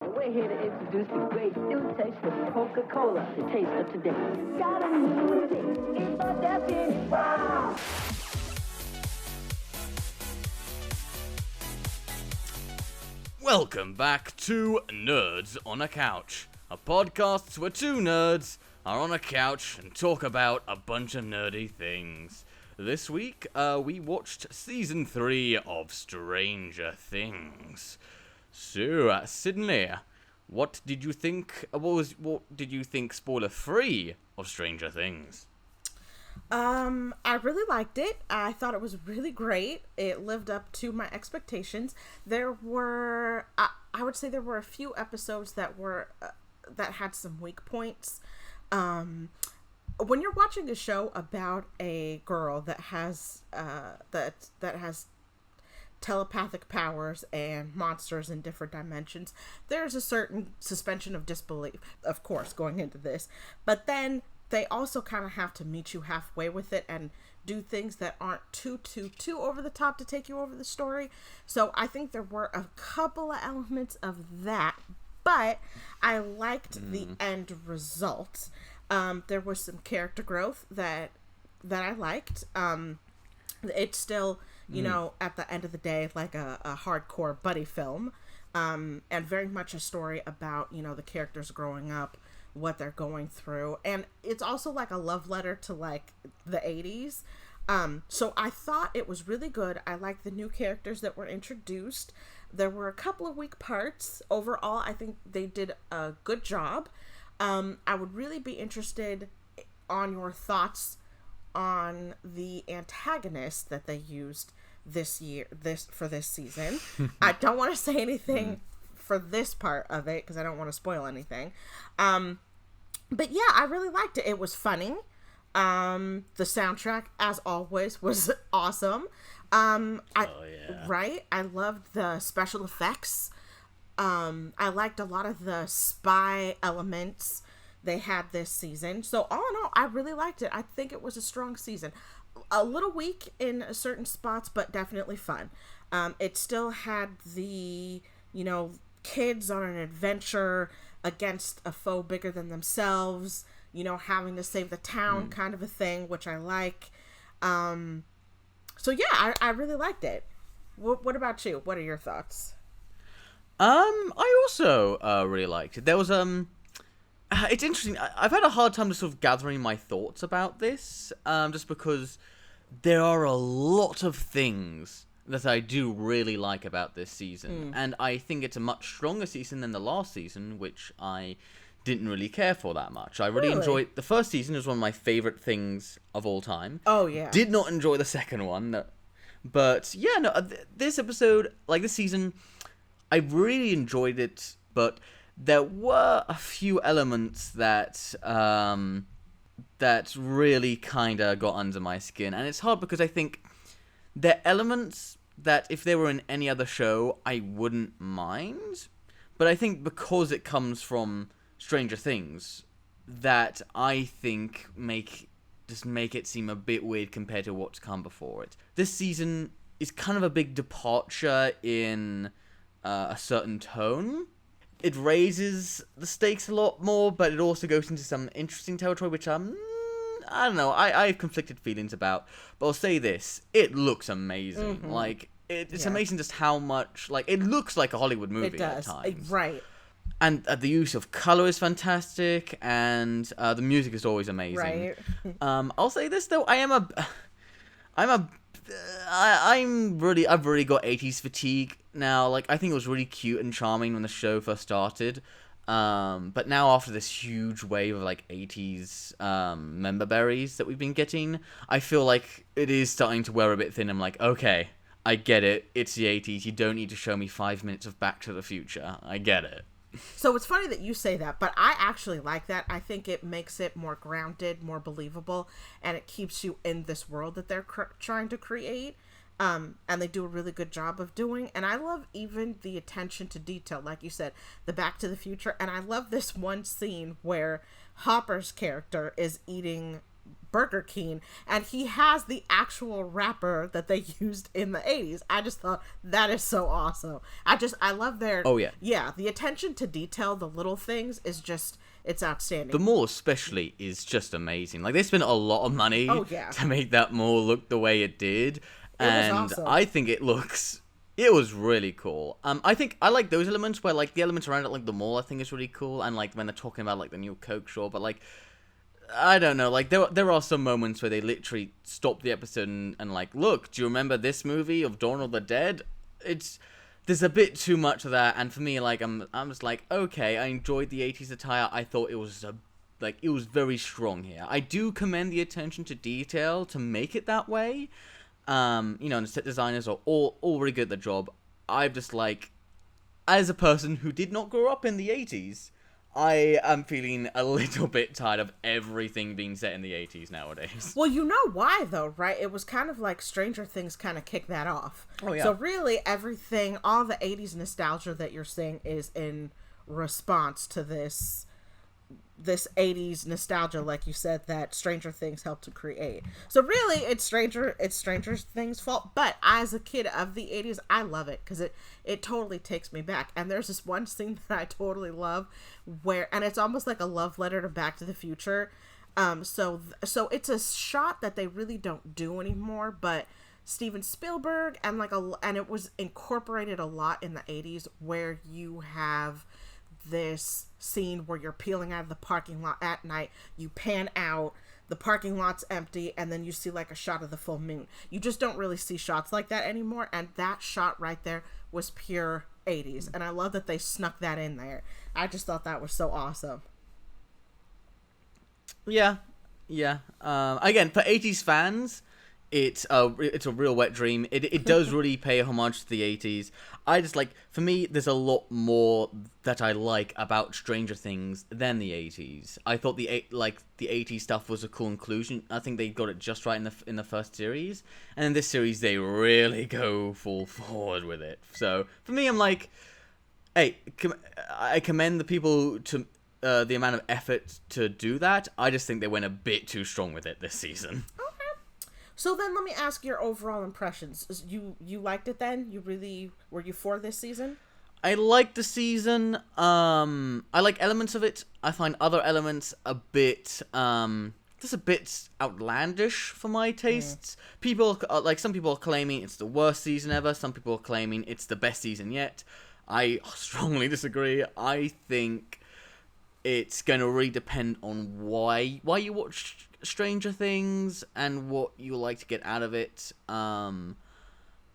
We're here to introduce the great new taste of Coca-Cola, the taste of today. Got a new taste, it's a definite wow! Welcome back to Nerds on a Couch, a podcast where two nerds are on a couch and talk about a bunch of nerdy things. This week, we watched Season 3 of Stranger Things. So, Sydney, what did you think, what did you think spoiler-free of Stranger Things? I really liked it. I thought it was really great. It lived up to my expectations. There were, I would say there were a few episodes that had some weak points. When you're watching a show about a girl that has, that has telepathic powers and monsters in different dimensions, there's a certain suspension of disbelief, of course, going into this. But then they also kind of have to meet you halfway with it and do things that aren't too over the top to take you over the story. So I think there were a couple of elements of that, but I liked the end result. There was some character growth that I liked. It's still, you know, at the end of the day, like a hardcore buddy film, and very much a story about, you know, the characters growing up, what they're going through, and it's also like a love letter to like the 80s. So I thought it was really good. I liked the new characters that were introduced. There were a couple of weak parts. Overall, I think they did a good job. I would really be interested on your thoughts on the antagonist that they used this season. I don't want to say anything for this part of it because I don't want to spoil anything. But yeah, I really liked it. It was funny. The soundtrack, as always, was awesome. Right? I loved the special effects. I liked a lot of the spy elements they had this season. So all in all, I really liked it. I think it was a strong season. A little weak in certain spots, but definitely fun. It still had the, you know, kids on an adventure against a foe bigger than themselves, you know, having to save the town kind of a thing, which I like. So yeah, I really liked it. What about you? What are your thoughts? I also really liked it. There was it's interesting. I've had a hard time just sort of gathering my thoughts about this, just because there are a lot of things that I do really like about this season, and I think it's a much stronger season than the last season, which I didn't really care for that much. I really enjoyed the first season. It was one of my favorite things of all time. Oh yeah. Did not enjoy the second one, but yeah, no. This episode, like this season, I really enjoyed it, but there were a few elements that that really kind of got under my skin, and it's hard because I think they're elements that if they were in any other show, I wouldn't mind, but I think because it comes from Stranger Things, that I think make it seem a bit weird compared to what's come before it. This season is kind of a big departure in a certain tone. It raises the stakes a lot more, but it also goes into some interesting territory, which I don't know, I have conflicted feelings about. But I'll say this, it looks amazing. Like, it's amazing just how much, like, it looks like a Hollywood movie at times. Right. And the use of color is fantastic, and the music is always amazing. Right. I'll say this, though, I've really got 80s fatigue now. Like, I think it was really cute and charming when the show first started. But now after this huge wave of, like, 80s member berries that we've been getting, I feel like it is starting to wear a bit thin. I'm like, okay, I get it. It's the 80s. You don't need to show me 5 minutes of Back to the Future. I get it. So it's funny that you say that, but I actually like that. I think it makes it more grounded, more believable, and it keeps you in this world that they're trying to create. And they do a really good job of doing. And I love even the attention to detail, like you said, the Back to the Future. And I love this one scene where Hopper's character is eating Burger King, and he has the actual wrapper that they used in the 80s. I just thought that is so awesome. I love their... Oh, yeah. Yeah, the attention to detail, the little things, is just... It's outstanding. The mall especially is just amazing. Like, they spent a lot of money to make that mall look the way it did. And was awesome. I think it was really cool. I think I like those elements where, like, the elements around it, like the mall, I think is really cool. And, like, when they're talking about, like, the new Coke shop. But, like, I don't know. Like, there are some moments where they literally stop the episode and like, look, do you remember this movie of Dawn of the Dead? There's a bit too much of that, and for me, like, I'm just like, okay, I enjoyed the 80s attire. I thought it was it was very strong here. I do commend the attention to detail to make it that way. And the set designers are all really good at the job. I'm just like, as a person who did not grow up in the 80s, I am feeling a little bit tired of everything being set in the 80s nowadays. Well, you know why, though, right? It was kind of like Stranger Things kind of kicked that off. Oh, yeah. So really, everything, all the 80s nostalgia that you're seeing is in response to this 80s nostalgia, like you said, that Stranger Things helped to create. So really, it's Stranger Things' fault. But as a kid of the 80s, I love it because it totally takes me back. And there's this one scene that I totally love and it's almost like a love letter to Back to the Future. So it's a shot that they really don't do anymore, but Steven Spielberg and it was incorporated a lot in the 80s, where you have this scene where you're peeling out of the parking lot at night, you pan out, the parking lot's empty, and then you see like a shot of the full moon. You just don't really see shots like that anymore, and that shot right there was pure 80s, and I love that they snuck that in there. I just thought that was so awesome. Yeah. Again, for 80s fans, it's a real wet dream. It does really pay homage to the 80s. I just like, for me, there's a lot more that I like about Stranger Things than the 80s. I thought the 80s stuff was a cool inclusion. I think they got it just right in the first series, and in this series they really go full forward with it. So for me, I'm like, hey, I commend the people to the amount of effort to do that. I just think they went a bit too strong with it this season. So then let me ask your overall impressions. You liked it then? Were you for this season? I liked the season. I like elements of it. I find other elements a bit, just a bit outlandish for my tastes. Some people are claiming it's the worst season ever. Some people are claiming it's the best season yet. I strongly disagree. I think it's going to really depend on why you watch Stranger Things and what you like to get out of it.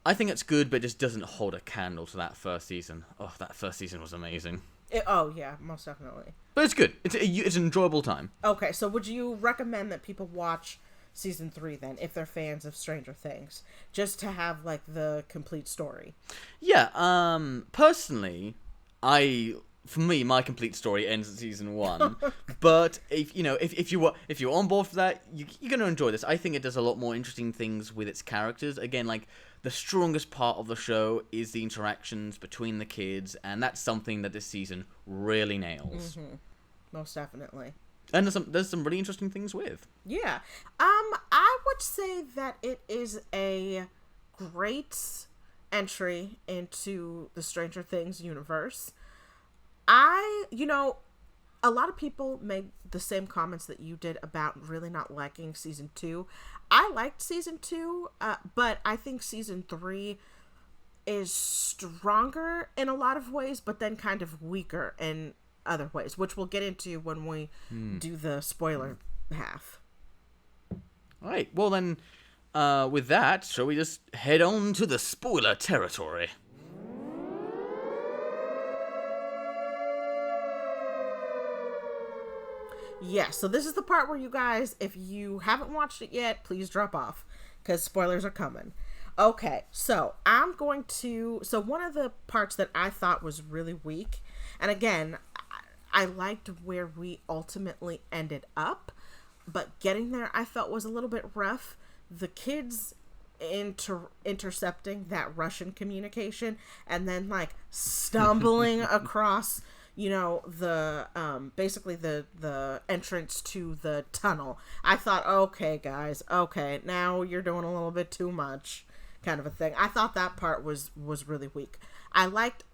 I think it's good, but it just doesn't hold a candle to that first season. Oh, that first season was amazing. Oh yeah, most definitely. But it's good. It's an enjoyable time. Okay, so would you recommend that people watch season 3 then, if they're fans of Stranger Things, just to have like the complete story? Yeah. Personally, for me, my complete story ends at season 1. But if you're on board for that, you're gonna enjoy this. I think it does a lot more interesting things with its characters. Again, like, the strongest part of the show is the interactions between the kids, and that's something that this season really nails. Mm-hmm. Most definitely. And there's some really interesting things with. Yeah. I would say that it is a great entry into the Stranger Things universe. A lot of people made the same comments that you did about really not liking season 2. I liked season 2, but I think season 3 is stronger in a lot of ways, but then kind of weaker in other ways, which we'll get into when we do the spoiler half. All right. Well, then, with that, shall we just head on to the spoiler territory? Yeah, so this is the part where you guys, if you haven't watched it yet, please drop off, because spoilers are coming. Okay, so so one of the parts that I thought was really weak, and again, I liked where we ultimately ended up, but getting there I felt was a little bit rough. The kids intercepting that Russian communication and then like stumbling across you know, the basically the entrance to the tunnel. I thought, okay, guys, okay, now you're doing a little bit too much, kind of a thing. I thought that part was really weak. I liked,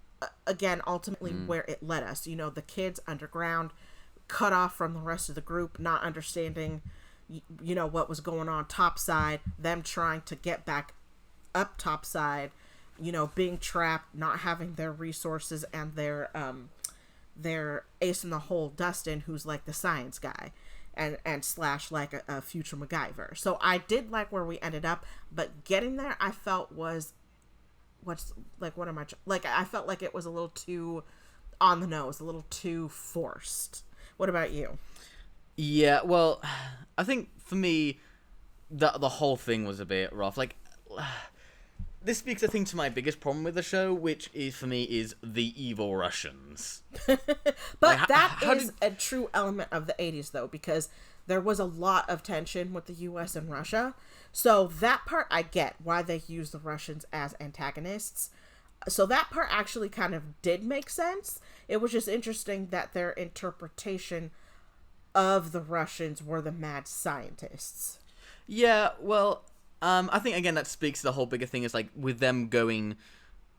again, ultimately where it led us. You know, the kids underground, cut off from the rest of the group, not understanding, you know, what was going on topside, them trying to get back up topside, you know, being trapped, not having their resources, and their ace in the hole, Dustin, who's like the science guy and slash like a future MacGyver. So I did like where we ended up, but getting there I felt was I felt like it was a little too on the nose, a little too forced. What about you? Yeah, well, I think for me, the whole thing was a bit rough. Like, this speaks, I think, to my biggest problem with the show, which is, for me, is the evil Russians. But like, that is a true element of the 80s, though, because there was a lot of tension with the U.S. and Russia. So that part I get, why they use the Russians as antagonists. So that part actually kind of did make sense. It was just interesting that their interpretation of the Russians were the mad scientists. Yeah, well, I think, again, that speaks to the whole bigger thing is, like, with them going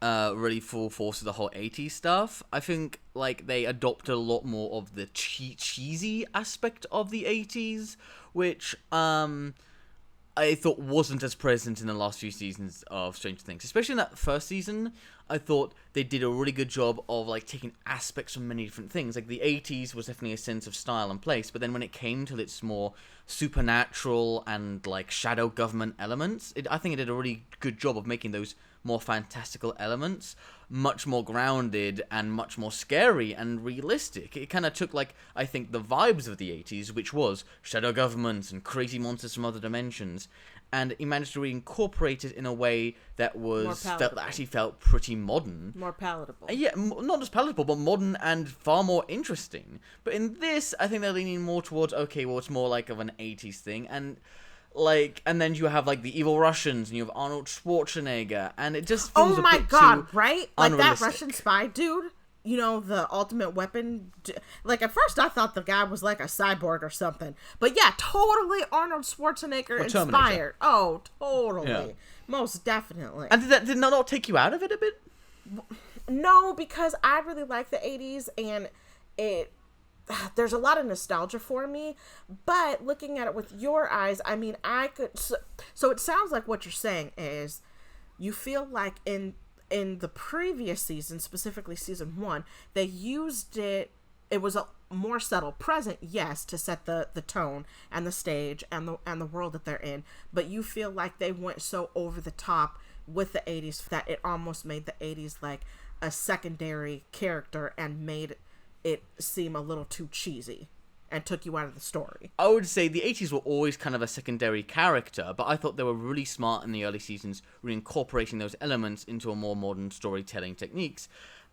really full force to the whole 80s stuff, I think, like, they adopted a lot more of the cheesy aspect of the 80s, which, I thought wasn't as present in the last few seasons of Stranger Things. Especially in that first season, I thought they did a really good job of, like, taking aspects from many different things. Like, the 80s was definitely a sense of style and place, but then when it came to its more supernatural and, like, shadow government elements, I think it did a really good job of making those more fantastical elements much more grounded and much more scary and realistic. It kind of took, like, I think, the vibes of the 80s, which was shadow governments and crazy monsters from other dimensions, and he managed to reincorporate it in a way that actually felt pretty modern. More palatable. Yeah, not just palatable, but modern and far more interesting. But in this, I think they're leaning more towards, okay, well, it's more like of an 80s thing, and then you have, like, the evil Russians, and you have Arnold Schwarzenegger, and it just feels oh my god, too right? Like, that Russian spy dude, you know, the ultimate weapon. Like, at first I thought the guy was like a cyborg or something, but yeah, totally Arnold Schwarzenegger inspired. Oh, totally. Yeah. Most definitely. And did that not take you out of it a bit? No, because I really like the 80s, and there's a lot of nostalgia for me, but looking at it with your eyes, I mean, I could, so it sounds like what you're saying is you feel like in the previous season, specifically season 1, they used it was a more subtle present, yes, to set the tone and the stage and the world that they're in, but you feel like they went so over the top with the 80s that it almost made the 80s like a secondary character and made it seem a little too cheesy and took you out of the story. I would say the 80s were always kind of a secondary character, but I thought they were really smart in the early seasons, reincorporating those elements into a more modern storytelling techniques.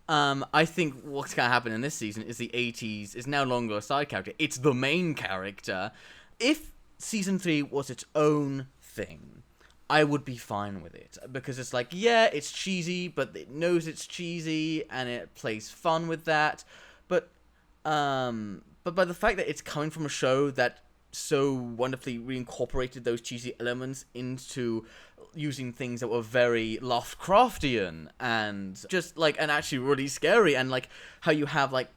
I think what's going to happen in this season is the 80s is no longer a side character. It's the main character. If season 3 was its own thing, I would be fine with it, because it's like, yeah, it's cheesy, but it knows it's cheesy, and it plays fun with that. But by the fact that it's coming from a show that so wonderfully reincorporated those cheesy elements into using things that were very Lovecraftian and just, like, and actually really scary, and, like, how you have, like,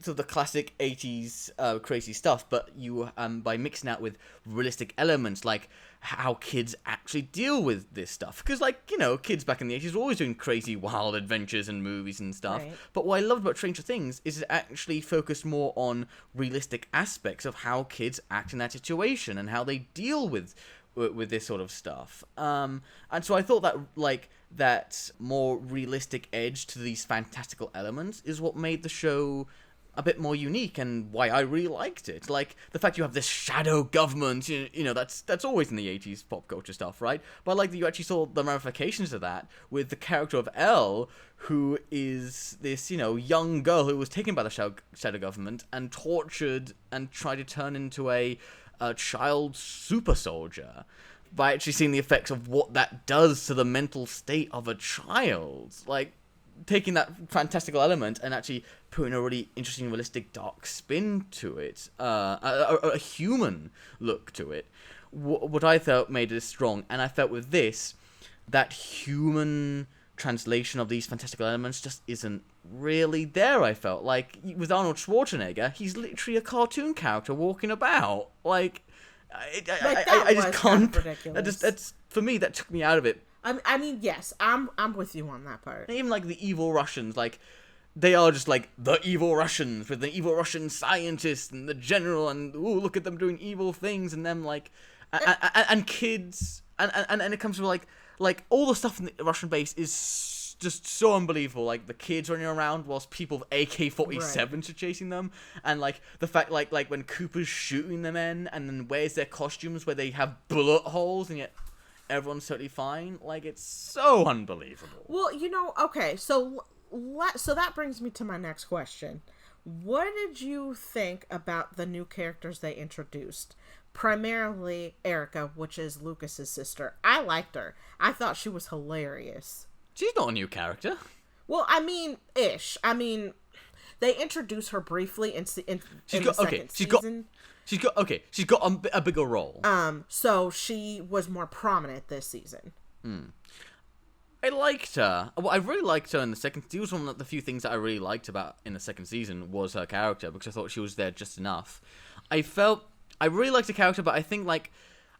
sort of the classic 80s crazy stuff, but you, by mixing that with realistic elements, like how kids actually deal with this stuff. Because, like, you know, kids back in the 80s were always doing crazy, wild adventures and movies and stuff. Right. But what I loved about Stranger Things is it actually focused more on realistic aspects of how kids act in that situation and how they deal with this sort of stuff. And so I thought that, like, that more realistic edge to these fantastical elements is what made the show a bit more unique, and why I really liked it. Like, the fact you have this shadow government, you know, that's always in the 80s pop culture stuff, right? But I like that you actually saw the ramifications of that with the character of Elle, who is this, you know, young girl who was taken by the shadow government and tortured and tried to turn into a child super soldier, by actually seeing the effects of what that does to the mental state of a child. Like, taking that fantastical element and actually putting a really interesting, realistic, dark spin to it, a human look to it. What I felt made it strong, and I felt with this, that human translation of these fantastical elements just isn't really there. I felt like with Arnold Schwarzenegger, he's literally a cartoon character walking about. Like, I just can't. That's for me. That took me out of it. I mean, yes, I'm with you on that part. And even like the evil Russians, like they are just like the evil Russians with the evil Russian scientist and the general, and ooh, look at them doing evil things, and them like, and kids, and it comes to like all the stuff in the Russian base is just so unbelievable. Like the kids running around whilst people with AK-47s are chasing them, and like the fact like when Cooper's shooting them in, and then wears their costumes where they have bullet holes, and yet everyone's totally fine. Like, it's so unbelievable. Well, okay, so that brings me to my next question. What did you think about the new characters they introduced? Primarily Erica, which is Lucas's sister. I liked her. I thought she was hilarious. She's not a new character. Well, I mean, ish. I mean, they introduced her briefly in the second season. She's got a bigger role. So she was more prominent this season. I liked her. Well, I really liked her in the second. It was one of the few things that I really liked about in the second season was her character, because I thought she was there just enough. I really liked the character, but I think like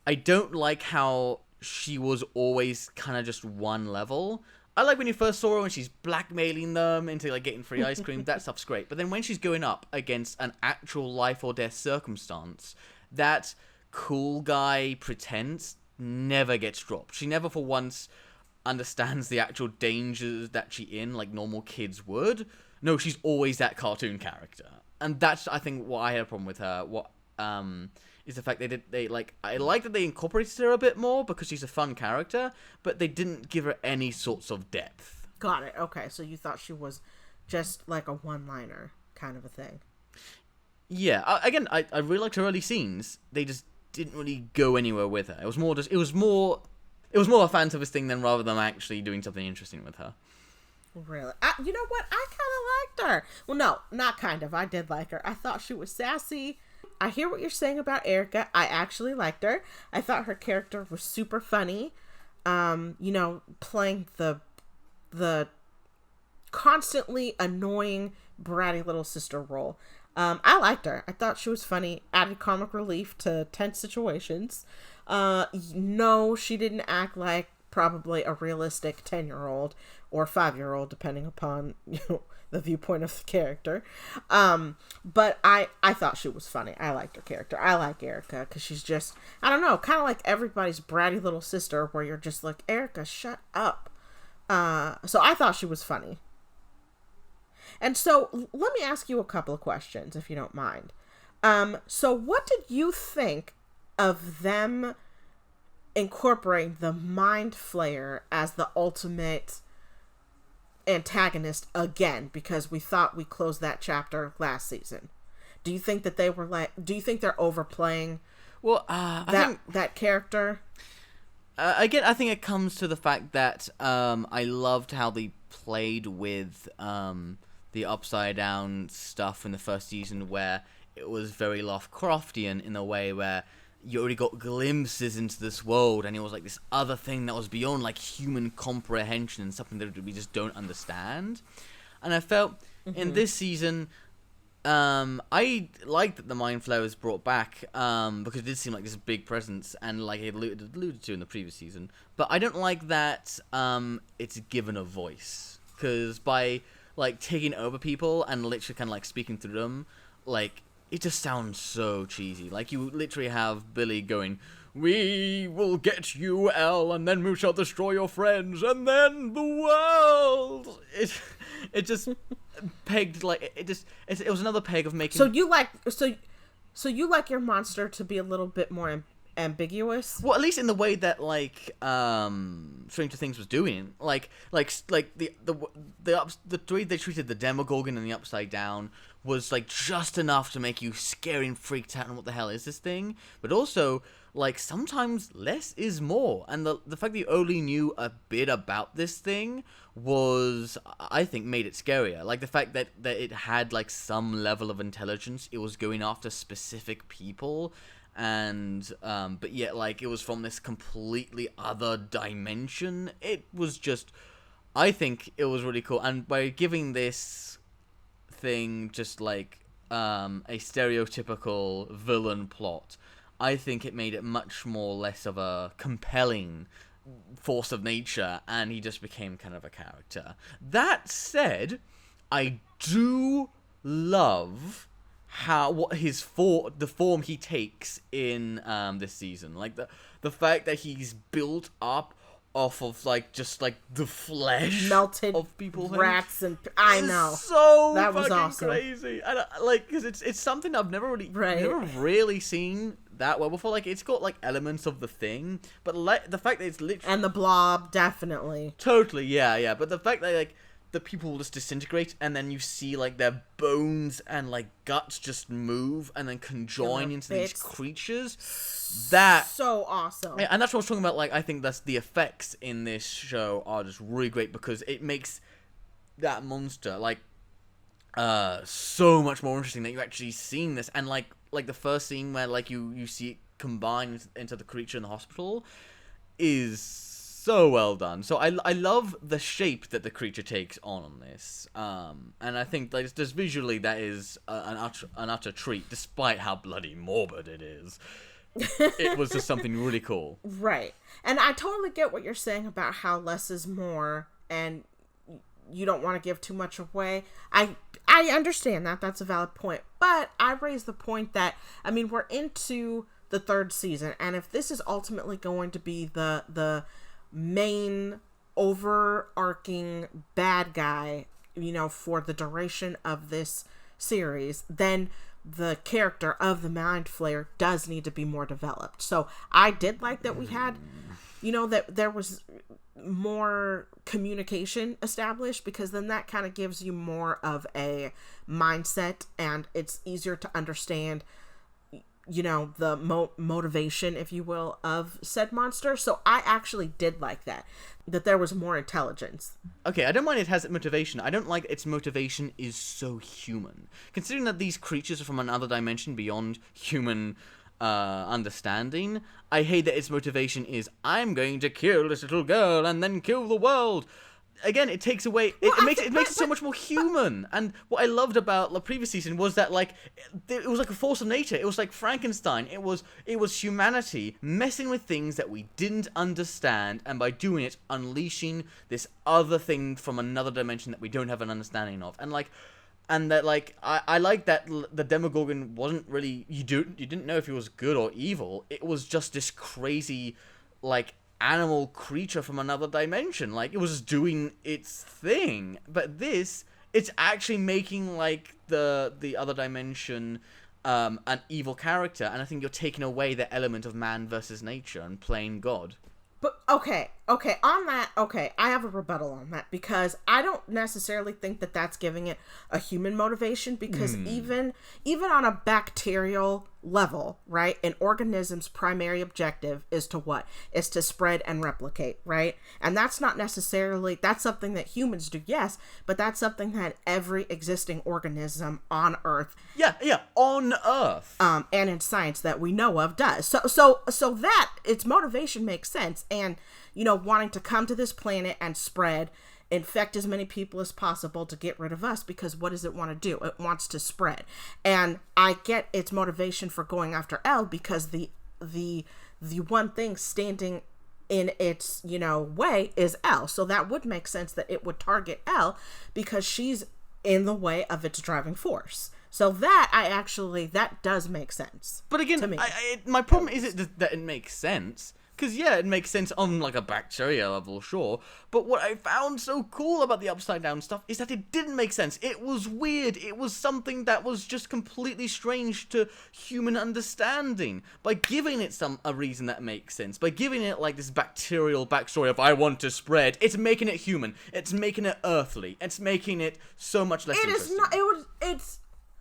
I don't like how she was always kind of just one level. I like when you first saw her when she's blackmailing them into like getting free ice cream. That stuff's great. But then when she's going up against an actual life or death circumstance, that cool guy pretense never gets dropped. She never for once understands the actual dangers that she in like normal kids would. No, she's always that cartoon character. And that's, I think, what I had a problem with her. What is the fact I like that they incorporated her a bit more because she's a fun character, but they didn't give her any sorts of depth. Got it. Okay, so you thought she was just like a one-liner kind of a thing. Yeah. I really liked her early scenes. They just didn't really go anywhere with her. It was more a fan service thing than rather than actually doing something interesting with her. Really? You know what? I kind of liked her. Well, no, not kind of. I did like her. I thought she was sassy. I hear what you're saying about Erica. I actually liked her. I thought her character was super funny. Playing the constantly annoying bratty little sister role. I liked her. I thought she was funny. Added comic relief to tense situations. No, she didn't act like probably a realistic 10-year-old or 5-year-old, depending upon the viewpoint of the character. But I thought she was funny. I liked her character. I like Erica because she's just, I don't know, kind of like everybody's bratty little sister where you're just like, Erica, shut up. So I thought she was funny. And so let me ask you a couple of questions, if you don't mind. So what did you think of them incorporating the Mind Flayer as the ultimate antagonist again, because we thought we closed that chapter last season? Do you think that do you think they're overplaying that character? Again, I think it comes to the fact that I loved how they played with the upside down stuff in the first season, where it was very Lovecraftian in a way where you already got glimpses into this world, and it was like this other thing that was beyond like human comprehension and something that we just don't understand. And I felt in this season, I liked that the Mind Flayer was brought back because it did seem like this big presence, and like it alluded to in the previous season. But I don't like that it's given a voice, because by like taking over people and literally kind of like speaking through them, like, it just sounds so cheesy. Like, you literally have Billy going, "We will get you, Elle, and then we shall destroy your friends, and then the world." It just pegged, like, it was another peg of making. So you like your monster to be a little bit more ambiguous? Well, at least in the way that like Stranger Things was doing, like the way they treated the Demogorgon and the Upside Down was like just enough to make you scared and freaked out and what the hell is this thing, but also like, sometimes less is more. And the fact that you only knew a bit about this thing was, I think, made it scarier. Like, the fact that it had, like, some level of intelligence, it was going after specific people, and, but yet, like, it was from this completely other dimension. It was just, I think it was really cool. And by giving this thing just, like, a stereotypical villain plot, I think it made it much more less of a compelling force of nature, and he just became kind of a character. That said, I do love the form he takes in this season. Like the fact that he's built up off of like just like the flesh melted of people, rats, and I know so that was fucking awesome. Crazy, and like because it's something I've never really seen that well before. Like it's got like elements of the Thing, but like the fact that it's literally and the Blob, definitely totally yeah. But the fact that like the people just disintegrate, and then you see like their bones and like guts just move and then conjoin into these creatures. That's so awesome. Yeah, and that's what I was talking about. Like, I think that's the effects in this show are just really great because it makes that monster like so much more interesting that you actually seen this. And like the first scene where like you see it combine into the creature in the hospital is so well done. So I love the shape that the creature takes on this. And I think like just visually that is an utter treat, despite how bloody morbid it is. It was just something really cool. Right. And I totally get what you're saying about how less is more and you don't want to give too much away. I understand that. That's a valid point. But I raise the point that, I mean, we're into the third season, and if this is ultimately going to be the main overarching bad guy, you know, for the duration of this series, then the character of the Mind Flayer does need to be more developed. So I did like that we had, you know, that there was more communication established, because then that kind of gives you more of a mindset and it's easier to understand, you know, the motivation, if you will, of said monster. So I actually did like that there was more intelligence. Okay, I don't mind it has motivation. I don't like its motivation is so human. Considering that these creatures are from another dimension beyond human understanding, I hate that its motivation is, I'm going to kill this little girl and then kill the world. Again, it takes away. It makes it so much more human. And what I loved about the previous season was that like it was like a force of nature. It was like Frankenstein. It was humanity messing with things that we didn't understand, and by doing it, unleashing this other thing from another dimension that we don't have an understanding of. And that like I like that the Demogorgon wasn't really you didn't know if he was good or evil. It was just this crazy like animal creature from another dimension. Like, it was doing its thing. But this, it's actually making like the other dimension an evil character, and I think you're taking away the element of man versus nature and playing God. But okay, on that, I have a rebuttal on that, because I don't necessarily think that that's giving it a human motivation, because even on a bacterial level, right, an organism's primary objective is to what? Is to spread and replicate, right? And that's not necessarily, that's something that humans do, yes, but that's something that every existing organism on Earth, on Earth, and in science that we know of does. So that its motivation makes sense, and you know, wanting to come to this planet and spread, infect as many people as possible to get rid of us, because what does it want to do? It wants to spread. And I get its motivation for going after Elle, because the one thing standing in its, you know, way is Elle. So that would make sense that it would target Elle, because she's in the way of its driving force. So that does make sense. But again, to me. my problem isn't that it makes sense. Because, yeah, it makes sense on, like, a bacteria level, sure. But what I found so cool about the Upside Down stuff is that it didn't make sense. It was weird. It was something that was just completely strange to human understanding. By giving it a reason that makes sense, by giving it, like, this bacterial backstory of, I want to spread, it's making it human. It's making it earthly. It's making it so much less interesting. It is not, it's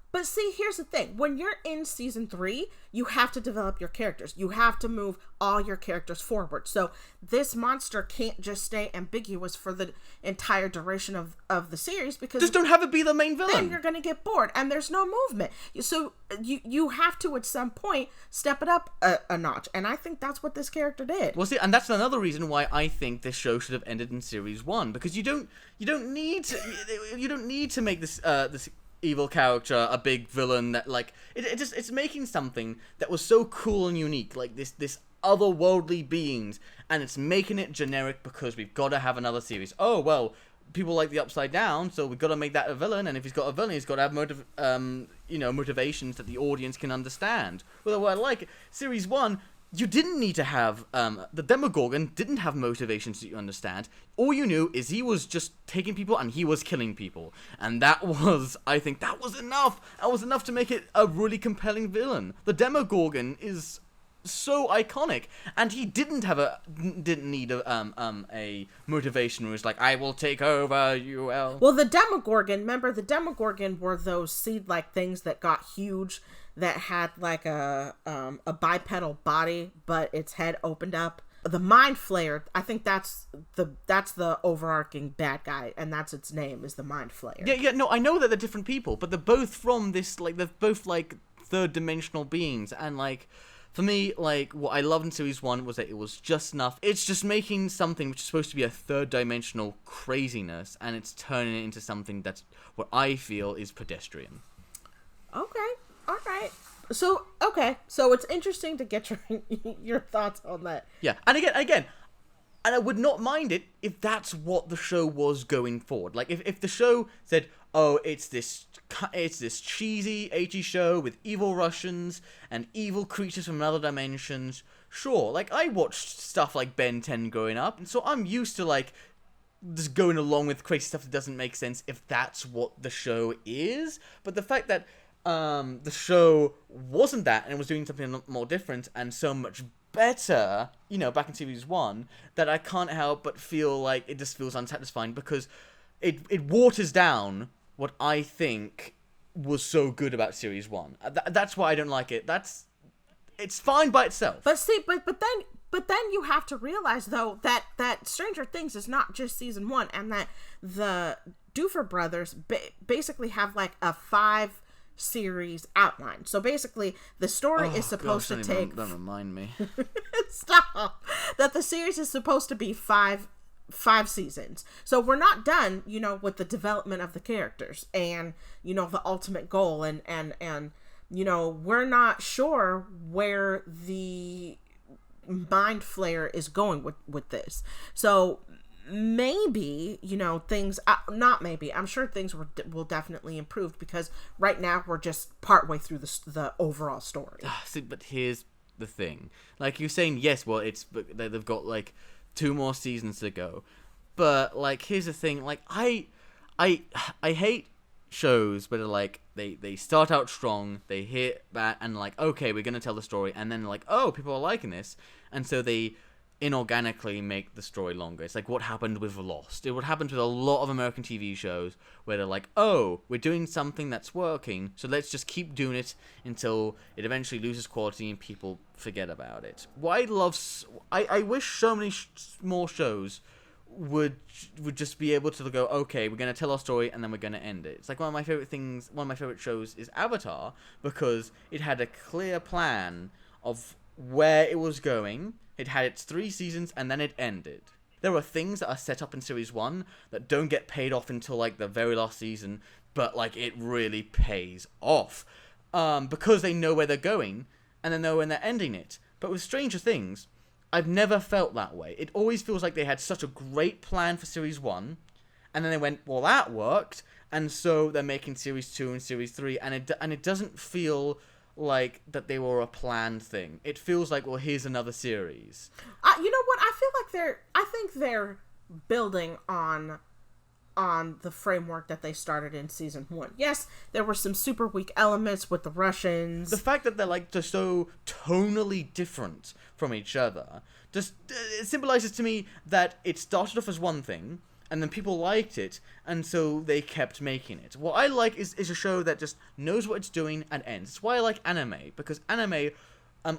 But see, here's the thing. When you're in season 3, you have to develop your characters. You have to move all your characters forward. So this monster can't just stay ambiguous for the entire duration of the series, because just don't have it be the main villain. Then you're going to get bored and there's no movement. So you have to, at some point, step it up a notch. And I think that's what this character did. Well, see, and that's another reason why I think this show should have ended in series 1, because you don't need to make this this evil character a big villain that, like, it's making something that was so cool and unique, like this otherworldly beings, and it's making it generic because we've got to have another series. Oh, well, people like the Upside Down, so we've got to make that a villain, and if he's got a villain, he's got to have motivations that the audience can understand. Well, like series 1, you didn't need to have, the Demogorgon didn't have motivations that you understand. All you knew is he was just taking people and he was killing people. And I think that was enough. That was enough to make it a really compelling villain. The Demogorgon is so iconic, and he didn't need a motivation where it's like, I will take over you. Well, the Demogorgon were those seed-like things that got huge, that had like a bipedal body, but its head opened up. The Mind Flayer, I think that's the overarching bad guy, and that's its name, is the Mind Flayer. Yeah, no, I know that they're different people, but they're both from this, like, they're both like third-dimensional beings, and like, for me, like, what I loved in series 1 was that it was just enough. It's just making something which is supposed to be a third-dimensional craziness, and it's turning it into something that's what I feel is pedestrian. Okay, all right. So it's interesting to get your thoughts on that. Yeah, and again, and I would not mind it if that's what the show was going forward. Like, if the show said, oh, it's this cheesy, 80s show with evil Russians and evil creatures from other dimensions, sure. Like, I watched stuff like Ben 10 growing up, and so I'm used to, like, just going along with crazy stuff that doesn't make sense if that's what the show is. But the fact that the show wasn't that, and it was doing something more different and so much better, back in series 1, that I can't help but feel like it just feels unsatisfying, because it waters down what I think was so good about series 1. That's why I don't like it. It's fine by itself. But see, but then you have to realize, though, that Stranger Things is not just season 1, and that the Duffer Brothers basically have like a 5-series outline. So basically, the story is supposed to take. Don't remind me. Stop. That the series is supposed to be 5 seasons. So we're not done, with the development of the characters and, the ultimate goal, and we're not sure where the Mind Flayer is going with this. So maybe, things, not maybe, I'm sure things will definitely improve, because right now we're just partway through the overall story. See, but here's the thing. Like, you're saying, yes, well, they've got, like, 2 more seasons to go. But, like, here's the thing. Like, I hate shows where, like, they start out strong, they hit that, and, like, okay, we're gonna tell the story, and then, like, oh, people are liking this, and so they inorganically make the story longer. It's like what happened with Lost. It what happens with a lot of American TV shows, where they're like, oh, we're doing something that's working, so let's just keep doing it until it eventually loses quality and people forget about it. I wish so many more shows would just be able to go, okay, we're going to tell our story and then we're going to end it. It's like one of my favorite shows is Avatar, because it had a clear plan of where it was going. It had its 3 seasons, and then it ended. There are things that are set up in series 1 that don't get paid off until, like, the very last season, but, like, it really pays off. Because they know where they're going, and they know when they're ending it. But with Stranger Things, I've never felt that way. It always feels like they had such a great plan for series 1, and then they went, well, that worked, and so they're making series 2 and series 3, and it doesn't feel like that they were a planned thing. It feels like, well, here's another series. You know what? I think they're building on the framework that they started in season 1. Yes, there were some super weak elements with the Russians. The fact that they're, like, just so tonally different from each other, just it symbolizes to me that it started off as one thing, and then people liked it, and so they kept making it. What I like is a show that just knows what it's doing and ends. It's why I like anime, because anime,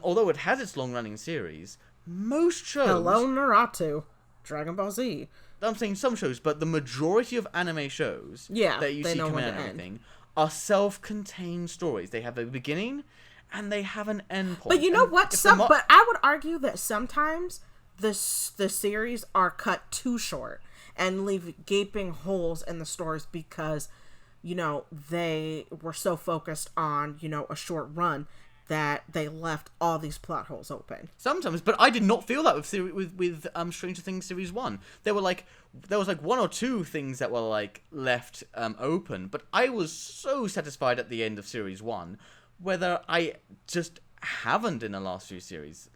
although it has its long-running series, most shows... Hello, Naruto. Dragon Ball Z. I'm saying some shows, but the majority of anime shows that you see coming out and everything are self-contained stories. They have a beginning, and they have an end point. But you know what? But I would argue that sometimes the series are cut too short and leave gaping holes in the stories because, you know, they were so focused on, you know, a short run that they left all these plot holes open. Sometimes, but I did not feel that with Stranger Things Series 1. There was like one or two things that were like left open, but I was so satisfied at the end of Series 1, whether I just haven't in the last few series.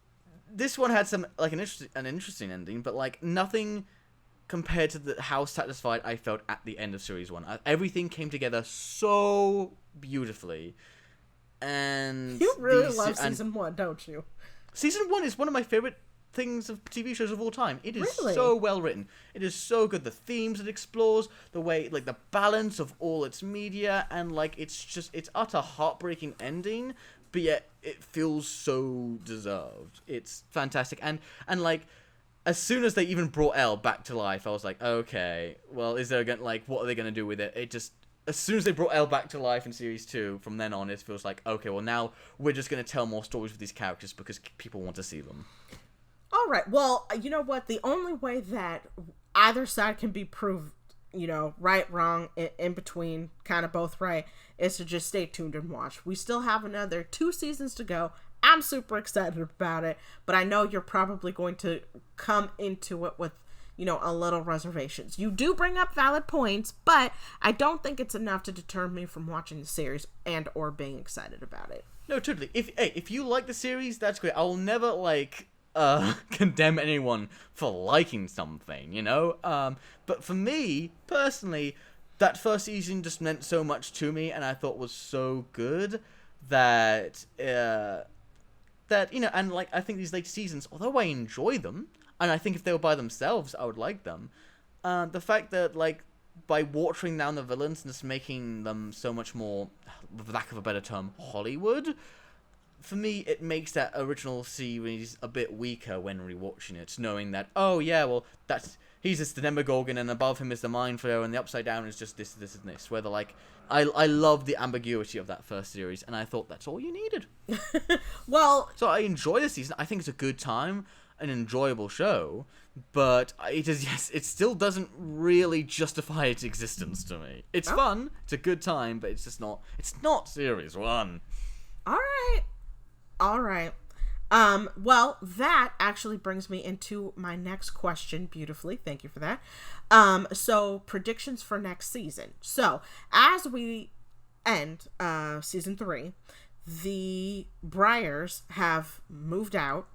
This one had some like an interesting ending, but like nothing compared to how satisfied I felt at the end of Series 1. Everything came together so beautifully. And you really love Season 1, don't you? Season 1 is one of my favorite things of TV shows of all time. It is so well written. It is so good. The themes it explores, the way, like, the balance of all its media, and, like, it's utter heartbreaking ending, but yet it feels so deserved. It's fantastic. And like, as soon as they even brought Elle back to life, I was like, okay, well, what are they going to do with it? It just, as soon as they brought Elle back to life in Series 2, from then on, it feels like, okay, well, now we're just going to tell more stories with these characters because people want to see them. All right. Well, you know what? The only way that either side can be proved, you know, right, wrong, in between, kind of both right, is to just stay tuned and watch. We still have another 2 seasons to go. I'm super excited about it, but I know you're probably going to come into it with, you know, a little reservations. You do bring up valid points, but I don't think it's enough to deter me from watching the series and or being excited about it. No, totally. If you like the series, that's great. I'll never, like, condemn anyone for liking something, you know? But for me, personally, that first season just meant so much to me, and I thought was so good that, you know, and, like, I think these later seasons, although I enjoy them, and I think if they were by themselves, I would like them, the fact that, like, by watering down the villains and just making them so much more, for lack of a better term, Hollywood, for me, it makes that original series a bit weaker when rewatching it, knowing that, oh yeah, well, he's just the Demogorgon, and above him is the Mind Flayer, and the Upside Down is just this, and this. Where they're like, I love the ambiguity of that first series, and I thought that's all you needed. Well, so I enjoy the season. I think it's a good time, an enjoyable show, but it still doesn't really justify its existence to me. It's fun, it's a good time, but it's not Series 1. All right. Well, that actually brings me into my next question beautifully. Thank you for that. So predictions for next season. So as we end, season 3, the Briars have moved out,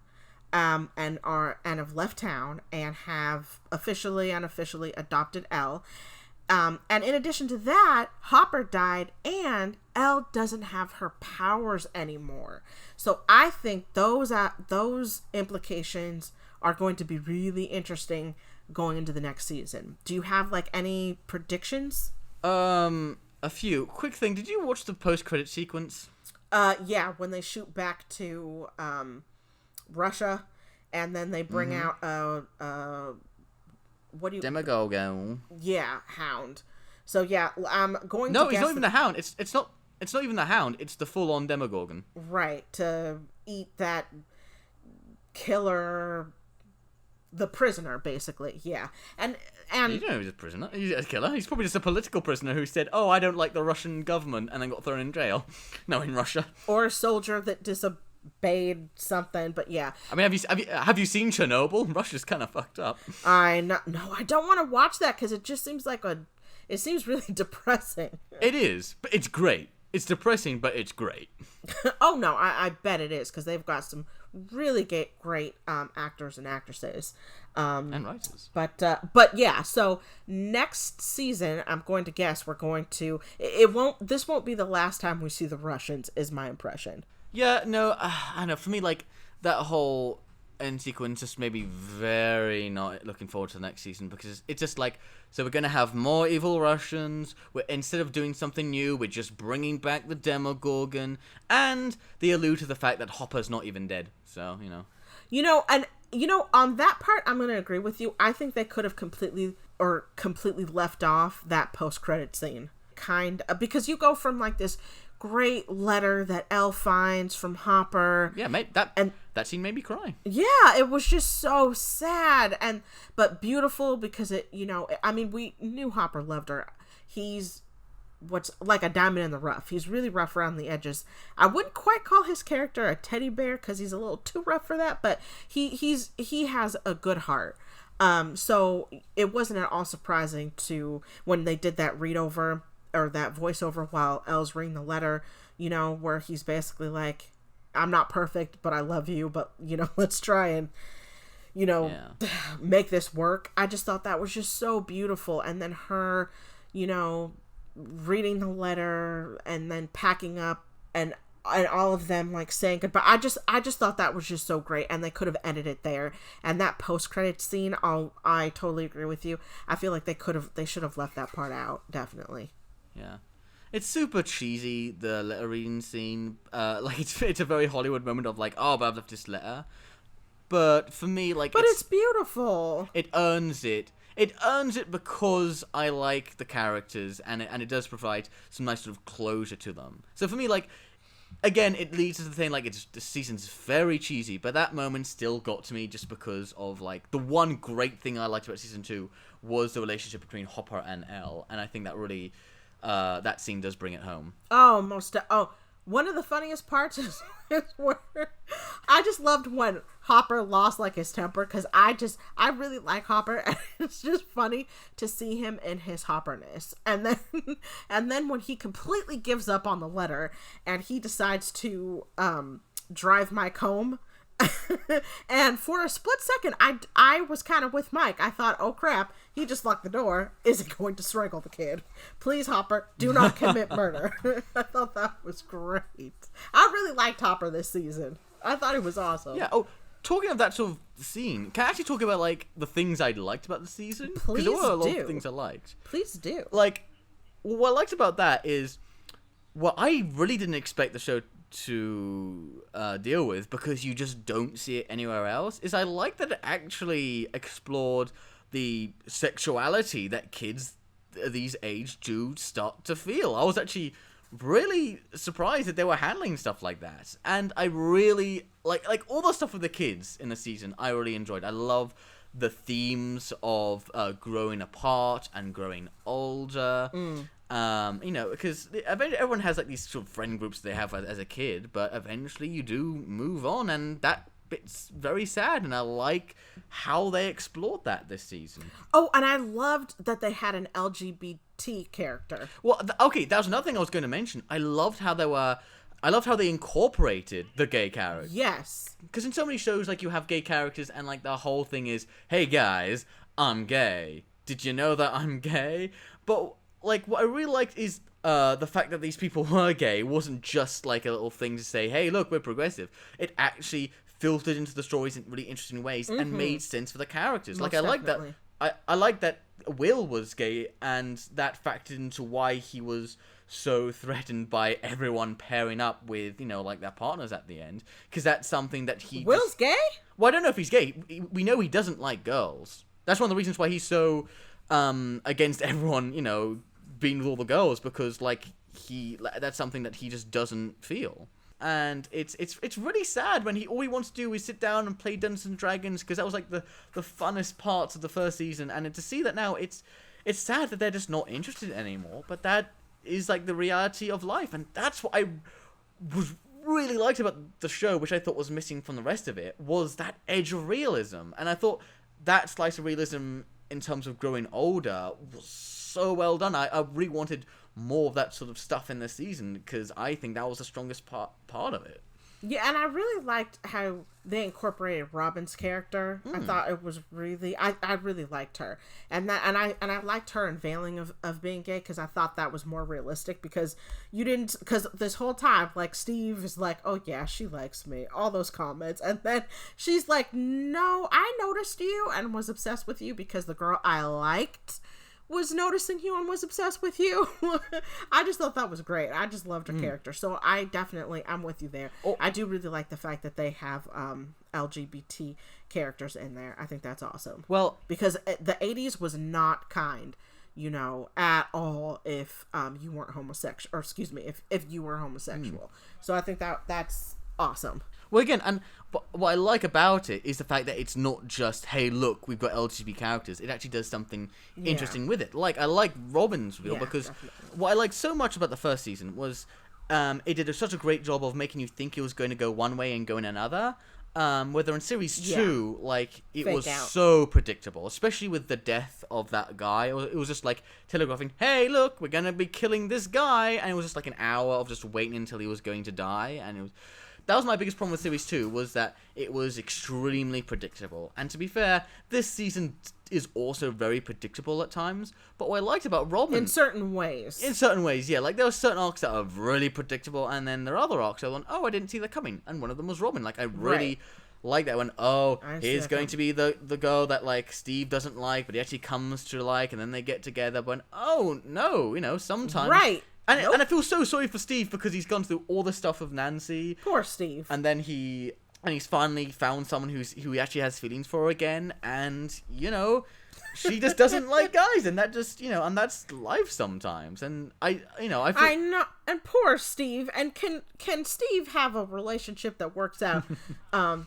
and have left town and have officially and unofficially adopted Elle. And in addition to that, Hopper died and Elle doesn't have her powers anymore. So I think those implications are going to be really interesting going into the next season. Do you have like any predictions? A few. Quick thing, did you watch the post-credit sequence? Yeah, when they shoot back to Russia and then they bring out Demogorgon. Yeah, Hound. So yeah, I'm going to guess... No, it's not even the Hound. It's not even the Hound. It's the full-on Demogorgon. Right, to eat that killer, the prisoner, basically. Yeah, and you don't know he's a prisoner. He's a killer. He's probably just a political prisoner who said, "Oh, I don't like the Russian government," and then got thrown in jail. No, in Russia. Or a soldier that disobeyed something, but yeah. I mean, have you seen Chernobyl? Russia's kind of fucked up. No, I don't want to watch that because it just seems like it seems really depressing. It is, but it's great. It's depressing, but it's great. Oh no, I bet it is because they've got some really great actors and actresses, and writers. But yeah, so next season, I'm going to guess we're going to. This won't be the last time we see the Russians, is my impression. Yeah, no, I know. For me, like, that whole end sequence just made me very not looking forward to the next season, because it's just like, so we're gonna have more evil Russians. Instead of doing something new, we're just bringing back the Demogorgon, and they allude to the fact that Hopper's not even dead. So on that part, I'm gonna agree with you. I think they could have completely left off that post-credit scene, because you go from like this great letter that Elle finds from Hopper. Yeah, mate, that scene made me cry. Yeah, it was just so sad but beautiful, because we knew Hopper loved her. He's what's like a diamond in the rough. He's really rough around the edges. I wouldn't quite call his character a teddy bear, because he's a little too rough for that, but he has a good heart. So it wasn't at all surprising when they did that read over, or that voiceover while Elle's reading the letter, where he's basically like, I'm not perfect, but I love you, but, let's try and, make this work. I just thought that was just so beautiful. And then her, reading the letter and then packing up and all of them like saying goodbye. I just thought that was just so great, and they could have ended it there. And that post-credit scene, I totally agree with you. I feel like they should have left that part out, definitely. Yeah. It's super cheesy, the letter reading scene. It's a very Hollywood moment of like, oh, but I've left this letter. But for me, like... But it's beautiful. It earns it. It earns it because I like the characters, and it does provide some nice sort of closure to them. So for me, like, again, it leads to the thing, like, the season's very cheesy, but that moment still got to me just because of, like, the one great thing I liked about season 2 was the relationship between Hopper and Elle, and I think that really... that scene does bring it home. One of the funniest parts is where I just loved when Hopper lost like his temper, because I really like Hopper, and it's just funny to see him in his Hopperness. And then when he completely gives up on the letter and he decides to drive Mike home. And for a split second, I was kind of with Mike. I thought, oh crap, he just locked the door. Is he going to strangle the kid? Please, Hopper, do not commit murder. I thought that was great. I really liked Hopper this season. I thought he was awesome. Yeah. Oh, talking of that sort of scene, can I actually talk about like the things I liked about the season? Please do. Because there were a lot do. of things I liked. Please do. Like, what I liked about that is, what I really didn't expect the show to deal with, because you just don't see it anywhere else, is I like that it actually explored the sexuality that kids these age do start to feel. I was actually really surprised that they were handling stuff like that, and I really like all the stuff with the kids in the season. I really enjoyed. I love the themes of growing apart and growing older. Because everyone has like these sort of friend groups they have as a kid, but eventually you do move on, and that bit's very sad, and I like how they explored that this season. Oh, and I loved that they had an LGBT character. Well, okay, that was another thing I was going to mention. I loved how they incorporated the gay characters. Yes. Because in so many shows, like, you have gay characters, and like the whole thing is, hey guys, I'm gay. Did you know that I'm gay? But like, what I really liked is the fact that these people were gay wasn't just like a little thing to say, hey, look, we're progressive. It actually filtered into the stories in really interesting ways and made sense for the characters. Most like, I like definitely. that. I like that Will was gay, and that factored into why he was so threatened by everyone pairing up with, like, their partners at the end. Because that's something that he... Will's gay? Well, I don't know if he's gay. We know he doesn't like girls. That's one of the reasons why he's so against everyone, being with all the girls, because, like, that's something that he just doesn't feel. And it's really sad when all he wants to do is sit down and play Dungeons and Dragons, because that was like the funnest parts of the first season, and to see that now, it's sad that they're just not interested anymore. But that is like the reality of life, and that's what I was really liked about the show, which I thought was missing from the rest of it, was that edge of realism. And I thought that slice of realism in terms of growing older was so well done. I really wanted more of that sort of stuff in this season, because I think that was the strongest part of it. Yeah, and I really liked how they incorporated Robin's character. I thought it was really, I really liked her, and I liked her unveiling of being gay, because I thought that was more realistic, because because this whole time, like, Steve is like, oh yeah, she likes me, all those comments, and then she's like, no, I noticed you and was obsessed with you because the girl I liked was noticing you and was obsessed with you. I just thought that was great. I just loved her character. So I'm with you there. Oh. I do really like the fact that they have LGBT characters in there. I think that's awesome. Well, because the 80s was not kind, at all if you weren't homosexual, or excuse me, if you were homosexual. So I think that's awesome. Well, again, and what I like about it is the fact that it's not just, hey, look, we've got LGBT characters. It actually does something interesting with it. Like, I like Robin's reveal because definitely. What I liked so much about the first season was it did such a great job of making you think it was going to go one way and go in another. Whether in series 2, like, it Fake was out. So predictable, especially with the death of that guy. It was just like telegraphing, hey, look, we're going to be killing this guy. And it was just like an hour of just waiting until he was going to die. And that was my biggest problem with Series 2, was that it was extremely predictable. And to be fair, this season is also very predictable at times. But what I liked about Robin... In certain ways, yeah. Like, there were certain arcs that are really predictable, and then there are other arcs that went, oh, I didn't see that coming. And one of them was Robin. Like, I really... like that when, here's going to be the girl that, like, Steve doesn't like, but he actually comes to like, and then they get together, but, oh, no, sometimes... Right. And I feel so sorry for Steve, because he's gone through all the stuff with Nancy. Poor Steve. And then he's finally found someone who he actually has feelings for again, and, she just doesn't like guys, and that just, and that's life sometimes. And I feel... I know, and poor Steve. And can Steve have a relationship that works out,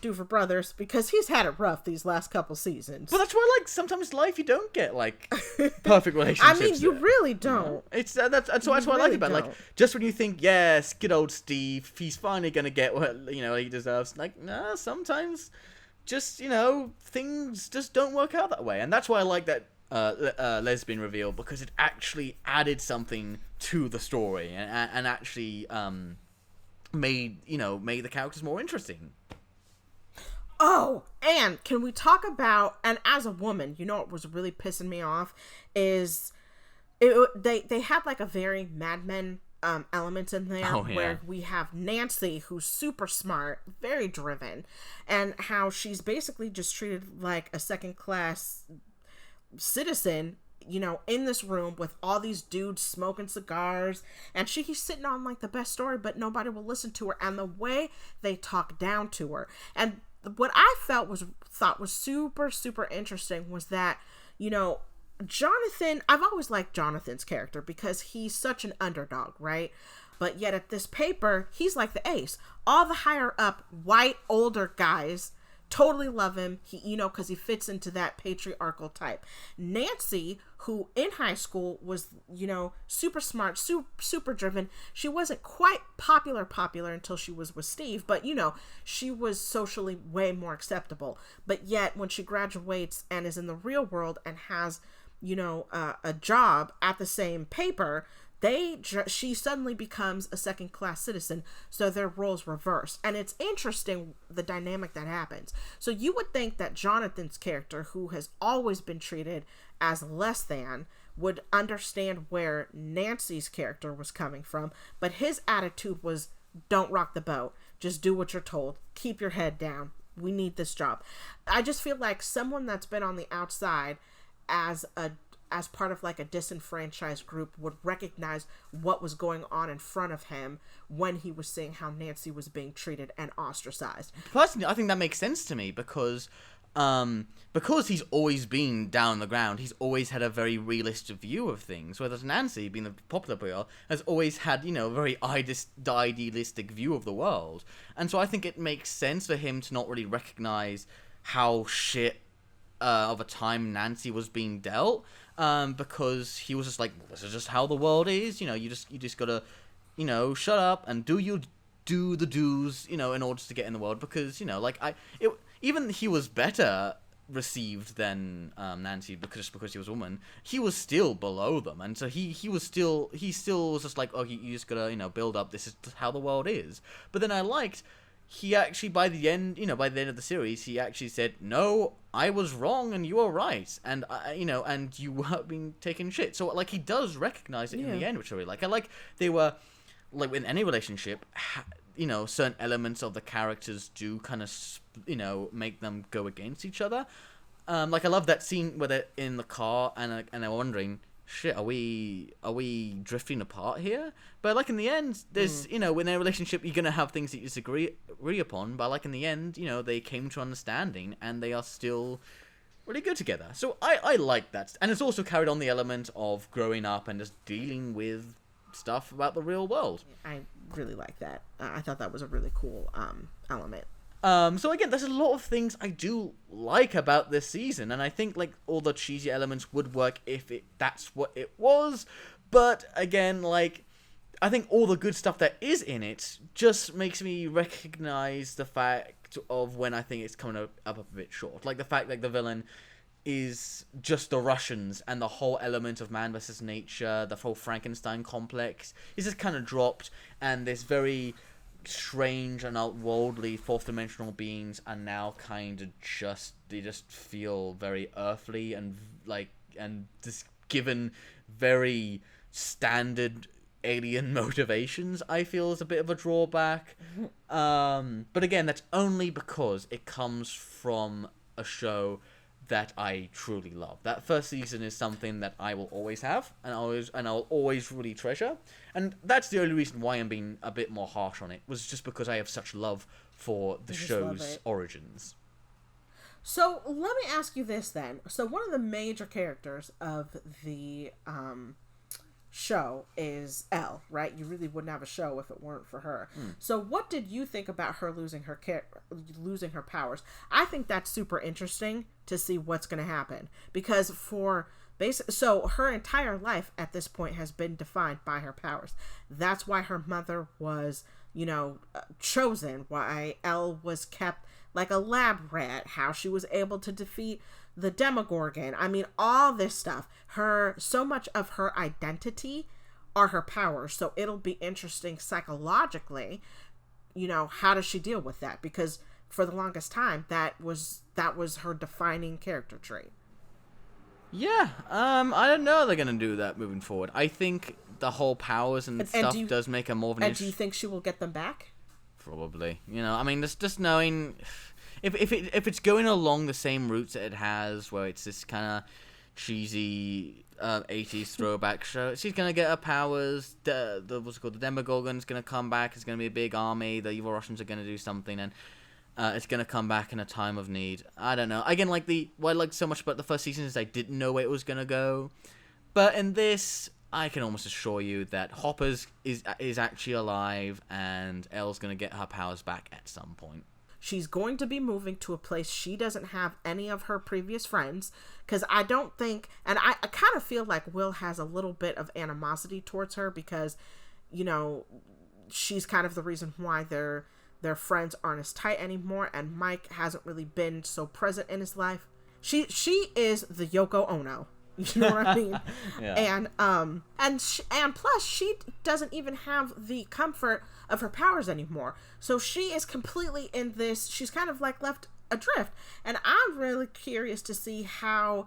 do for brothers? Because he's had it rough these last couple seasons. But that's why, like, sometimes life you don't get, like, perfect relationships. I mean, you really don't. It's that's what I like about it. Like, just when you think, yes, good old Steve, he's finally gonna get what he deserves. Like, no, sometimes. Just, things just don't work out that way. And that's why I like that lesbian reveal, because it actually added something to the story and actually made the characters more interesting. Oh, and can we talk about, and as a woman, what was really pissing me off is they had like a very Mad Men elements in there where we have Nancy, who's super smart, very driven, and how she's basically just treated like a second-class citizen, in this room with all these dudes smoking cigars, and she's sitting on like the best story, but nobody will listen to her, and the way they talk down to her. And what I thought was super, super interesting was that, Jonathan, I've always liked Jonathan's character because he's such an underdog, right? But yet at this paper, he's like the ace. All the higher up white older guys totally love him. He, because he fits into that patriarchal type. Nancy, who in high school was, super smart, super driven. She wasn't quite popular until she was with Steve, but she was socially way more acceptable. But yet when she graduates and is in the real world and has a job at the same paper, she suddenly becomes a second-class citizen, so their roles reverse. And it's interesting, the dynamic that happens. So you would think that Jonathan's character, who has always been treated as less than, would understand where Nancy's character was coming from, but his attitude was, don't rock the boat, just do what you're told, keep your head down, we need this job. I just feel like someone that's been on the outside as part of like a disenfranchised group would recognize what was going on in front of him when he was seeing how Nancy was being treated and ostracized. Personally, I think that makes sense to me because he's always been down on the ground. He's always had a very realistic view of things, whereas Nancy, being the popular girl, has always had, a very idealistic view of the world. And so I think it makes sense for him to not really recognize how shit of a time Nancy was being dealt, because he was just like, this is just how the world is, you just gotta, shut up and do the do's, in order to get in the world, because, even he was better received than Nancy because she was a woman, he was still below them, and so he still was just like, oh, you just gotta, build up, this is how the world is. But then I liked, he actually, by the end of the series, he actually said, "No, I was wrong and you were right, and and you were being taken shit." So like he does recognize it in the end, which I really like. I like they were like in any relationship, certain elements of the characters do kind of make them go against each other. Like I love that scene where they're in the car and they're wondering, shit, are we drifting apart here? But like in the end, there's in a relationship you're gonna have things that you disagree upon, but like in the end, they came to understanding and they are still really good together. So I like that, and it's also carried on the element of growing up and just dealing with stuff about the real world. I really like that. I thought that was a really cool element. So again, there's a lot of things I do like about this season, and I think like all the cheesy elements would work if that's what it was. But again, like I think all the good stuff that is in it just makes me recognize the fact of when I think it's coming up a bit short. Like the fact like the villain is just the Russians, and the whole element of man versus nature, the whole Frankenstein complex is just kind of dropped, and this very strange and outworldly fourth dimensional beings are now kind of just feel very earthly and just given very standard alien motivations. I feel is a bit of a drawback, but again, that's only because it comes from a show that I truly love. That first season is something that I will always have, and I'll always really treasure. And that's the only reason why I'm being a bit more harsh on it, was just because I have such love for the show's origins. So let me ask you this then. So one of the major characters of the show is Elle, right? You really wouldn't have a show if it weren't for her. So what did you think about her losing her powers? I think that's super interesting to see what's going to happen, because so her entire life at this point has been defined by her powers. That's why her mother was, chosen, why Elle was kept like a lab rat, how she was able to defeat the Demogorgon. I mean, all this stuff. So much of her identity are her powers. So it'll be interesting psychologically, how does she deal with that? Because for the longest time, that was her defining character trait. Yeah, I don't know how they're gonna do that moving forward. I think the whole powers and stuff does make her more of an And do you think she will get them back? Probably. I mean, just knowing if it's going along the same routes that it has, where it's this kind of cheesy 80s throwback show, she's gonna get her powers. The what's it called? The Demogorgon's gonna come back. It's gonna be a big army. The evil Russians are gonna do something, and it's gonna come back in a time of need. I don't know. Again, like what I liked so much about the first season is I didn't know where it was gonna go, but in this, I can almost assure you that Hopper's is actually alive, and Elle's gonna get her powers back at some point. She's going to be moving to a place she doesn't have any of her previous friends, because I don't think, and I kind of feel like Will has a little bit of animosity towards her, because, she's kind of the reason why their friends aren't as tight anymore, and Mike hasn't really been so present in his life. She is the Yoko Ono. You know what I mean? Yeah. And plus she doesn't even have the comfort of her powers anymore. So she is completely in this. She's kind of like left adrift, and I'm really curious to see how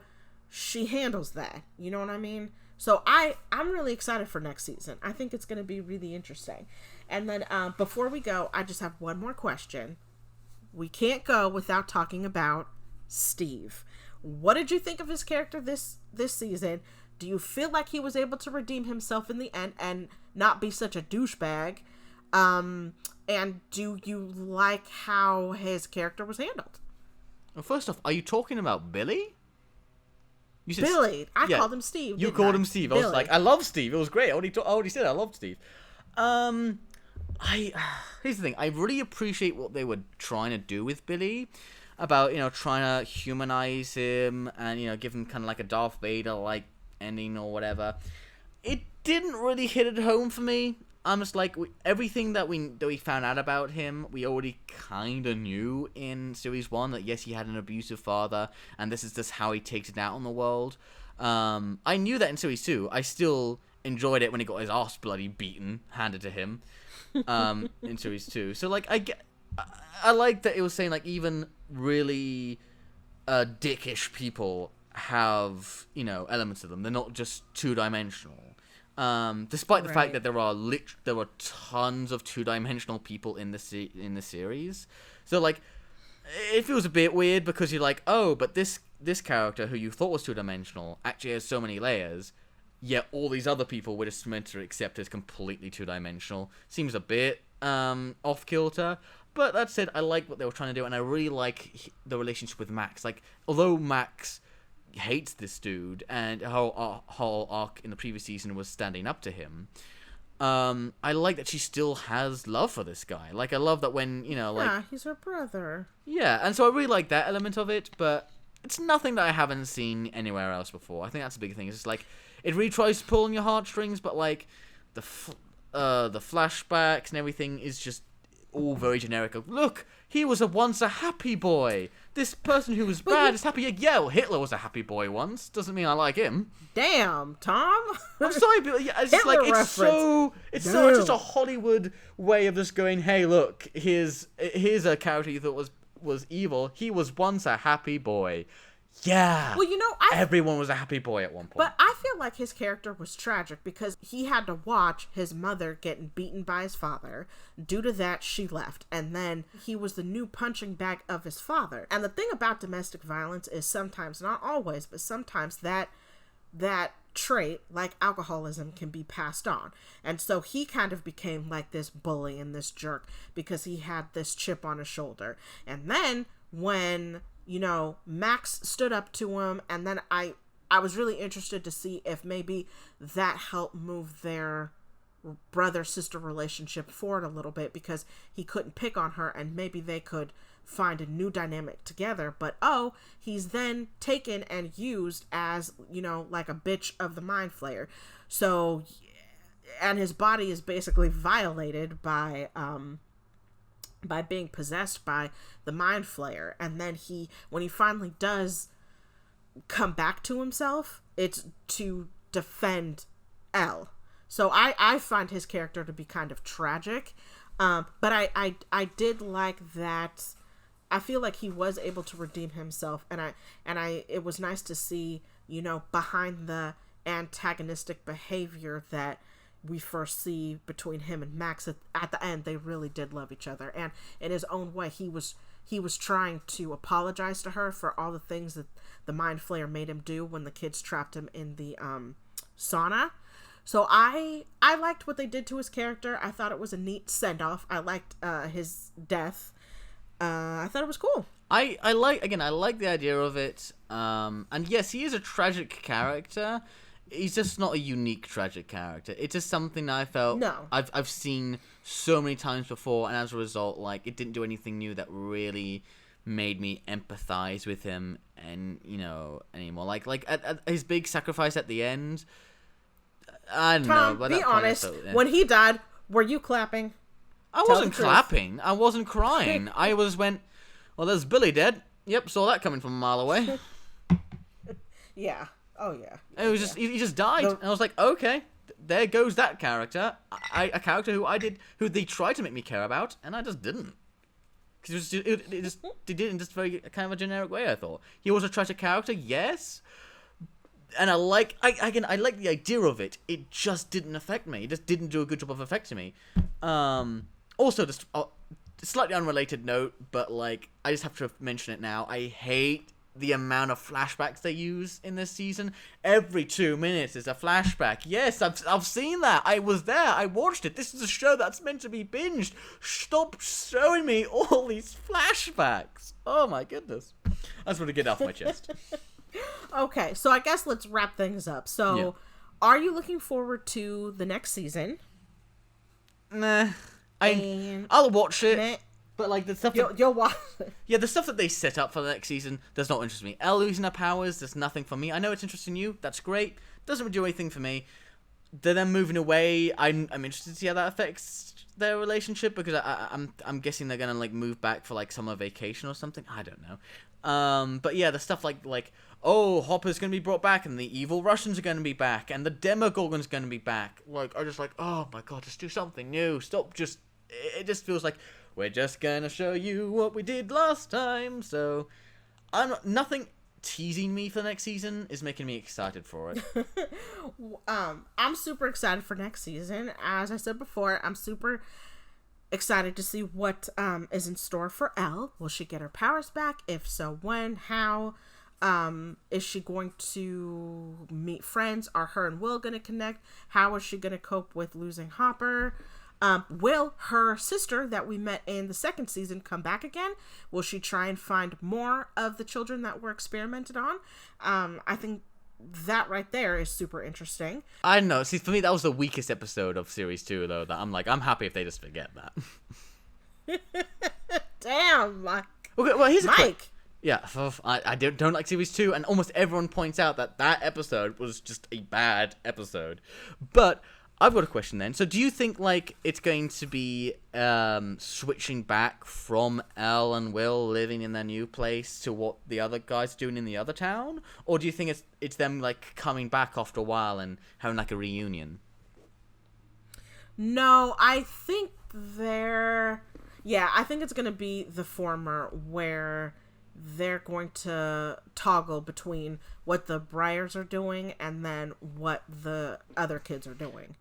she handles that. You know what I mean? So I'm really excited for next season. I think it's going to be really interesting. And then before we go, I just have one more question. We can't go without talking about Steve. What did you think of his character this season? Do you feel like he was able to redeem himself in the end and not be such a douchebag? And do you like how his character was handled? Well, first off, are you talking about Billy? You said Billy. I called him Steve. You called him Steve. Billy. I was like, I love Steve. It was great. I already said I loved Steve. Here's the thing. I really appreciate what they were trying to do with Billy. About, trying to humanize him and, give him kind of like a Darth Vader like ending or whatever. It didn't really hit it home for me. I'm just like, everything that we found out about him, we already kind of knew in Series 1, that yes, he had an abusive father, and this is just how he takes it out on the world. I knew that in Series 2. I still enjoyed it when he got his ass bloody beaten, handed to him, in Series 2. So, like, I like that it was saying, like, even really dickish people have, elements of them. They're not just two-dimensional. Despite the fact that there are tons of two-dimensional people in the series. So, like, it feels a bit weird because you're like, oh, but this character who you thought was two-dimensional actually has so many layers, yet all these other people we're just meant to accept as completely two-dimensional. Seems a bit off-kilter. But that said, I like what they were trying to do, and I really like the relationship with Max. Like, although Max hates this dude, and her whole arc in the previous season was standing up to him, I like that she still has love for this guy. Like, I love that when, Yeah, he's her brother. Yeah, and so I really like that element of it, but it's nothing that I haven't seen anywhere else before. I think that's a big thing. It's just, like, it really tries to pull on your heartstrings, but, like, the flashbacks and everything is just all very generic. Look, he was once a happy boy. This person who was bad is happy. Yeah, well, Hitler was a happy boy once. Doesn't mean I like him. Damn, Tom. I'm sorry, but yeah, it's just like it's just a Hollywood way of just going, hey, look, here's a character you thought was evil. He was once a happy boy. Yeah. Well, everyone was a happy boy at one point. But I feel like his character was tragic because he had to watch his mother getting beaten by his father. Due to that, she left. And then he was the new punching bag of his father. And the thing about domestic violence is sometimes, not always, but sometimes that trait, like alcoholism, can be passed on. And so he kind of became like this bully and this jerk because he had this chip on his shoulder. And then when Max stood up to him, and then I was really interested to see if maybe that helped move their brother-sister relationship forward a little bit, because he couldn't pick on her, and maybe they could find a new dynamic together. But he's then taken and used as, like a bitch of the Mind Flayer. So, and his body is basically violated by being possessed by the Mind Flayer. And then when he finally does come back to himself, it's to defend Elle. So I find his character to be kind of tragic. But I did like that. I feel like he was able to redeem himself, and it was nice to see, behind the antagonistic behavior that we first see between him and Max, at the end they really did love each other, and in his own way he was trying to apologize to her for all the things that the Mind Flayer made him do when the kids trapped him in the sauna. So I liked what they did to his character. I thought it was a neat send-off. I liked his death. I thought it was cool. I like the idea of it, and yes, he is a tragic character. He's just not a unique tragic character. It's just something that I felt I've seen so many times before, and as a result, like, it didn't do anything new that really made me empathize with him and anymore. Like at his big sacrifice at the end. I don't know. But be honest. When he died, were you clapping? I wasn't clapping. I wasn't crying. I went, well, there's Billy dead. Yep, saw that coming from a mile away. Yeah. Oh yeah. And it was just he just died, and I was like, okay, there goes that character. A character who they tried to make me care about, and I just didn't. Because it did it in just very kind of a generic way. I thought he was a tragic character, yes, and I like the idea of it. It just didn't affect me. It just didn't do a good job of affecting me. Also, just slightly unrelated note, but like, I just have to mention it now. I hate the amount of flashbacks they use in this season. Every 2 minutes is a flashback. Yes, I've seen that. I was there. I watched it. This is a show that's meant to be binged. Stop showing me all these flashbacks. Oh my goodness. I just want to get it off my chest. Okay, so I guess let's wrap things up. So, Are you looking forward to the next season? Nah. I'll watch it. But like the stuff you'll watch. Yeah, the stuff that they set up for the next season does not interest me. Elle losing her powers, there's nothing for me. I know it's interesting you. That's great. Doesn't do anything for me. They're then moving away. I'm interested to see how that affects their relationship, because I'm guessing they're gonna like move back for like summer vacation or something. I don't know. But yeah, the stuff like Hopper's gonna be brought back, and the evil Russians are gonna be back, and the Demogorgon's gonna be back. Like, I just like, oh my god, just do something new. Stop just. It just feels like we're just gonna show you what we did last time. So, nothing teasing me for the next season is making me excited for it. I'm super excited for next season. As I said before, I'm super excited to see what is in store for Elle. Will she get her powers back? If so, when? How? Is she going to meet friends? Are her and Will going to connect? How is she going to cope with losing Hopper? Will her sister that we met in the second season come back again? Will she try and find more of the children that were experimented on? I think that right there is super interesting. I don't know. See, for me, that was the weakest episode of series 2, though. That I'm happy if they just forget that. Damn, Mike. Okay, well, here's Mike. Yeah, I don't like series 2, and almost everyone points out that episode was just a bad episode. But I've got a question then. So do you think, like, it's going to be switching back from Elle and Will living in their new place to what the other guys are doing in the other town? Or do you think it's them, like, coming back after a while and having, like, a reunion? No, I think I think it's going to be the former, where they're going to toggle between what the Briars are doing and then what the other kids are doing.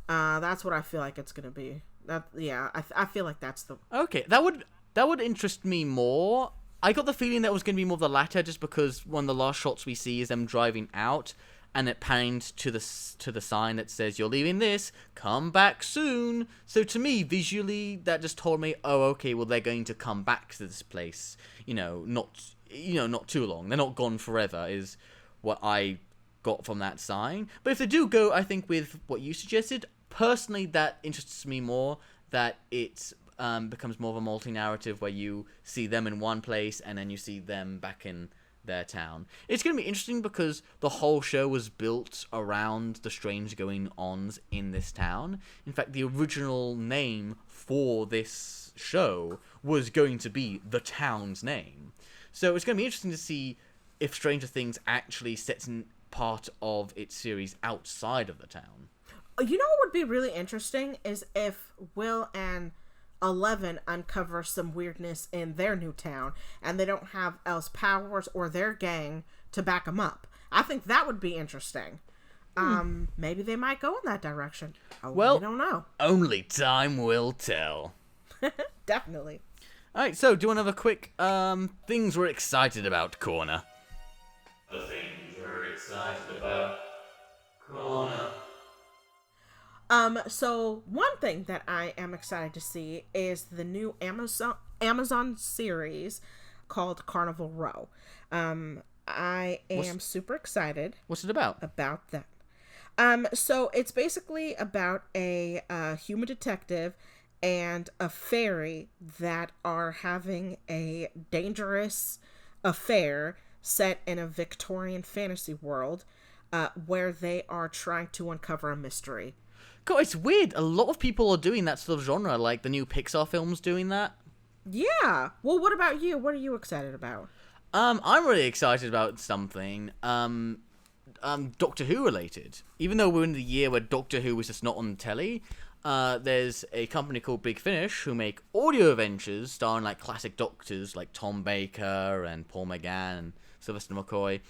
That's what I feel like it's going to be. I feel like that's the... Okay, that would interest me more. I got the feeling that it was going to be more the latter, just because one of the last shots we see is them driving out, and it panned to the sign that says, "You're leaving this, come back soon." So to me, visually, that just told me, oh, okay, well, they're going to come back to this place. Not too long. They're not gone forever, is what I got from that sign. But if they do go, I think, with what you suggested, personally, that interests me more, that it becomes more of a multi-narrative where you see them in one place and then you see them back in their town. It's going to be interesting because the whole show was built around the strange going-ons in this town. In fact, the original name for this show was going to be the town's name. So it's going to be interesting to see if Stranger Things actually sets in part of its series outside of the town. You know what would be really interesting is if Will and 11 uncover some weirdness in their new town and they don't have Elle's powers or their gang to back them up. I think that would be interesting. Maybe they might go in that direction. Well, I don't know. Only time will tell. Definitely. Alright, so do you want to have a quick things we're excited about corner? The things we're excited about corner. So one thing that I am excited to see is the new Amazon series called Carnival Row. I am super excited. What's it about? About that. So it's basically about a human detective and a fairy that are having a dangerous affair set in a Victorian fantasy world, where they are trying to uncover a mystery. God, it's weird. A lot of people are doing that sort of genre, like the new Pixar films doing that. Yeah. Well, what about you? What are you excited about? I'm really excited about something, Doctor Who related. Even though we're in the year where Doctor Who is just not on the telly, there's a company called Big Finish who make audio adventures starring like classic doctors like Tom Baker and Paul McGann and Sylvester McCoy.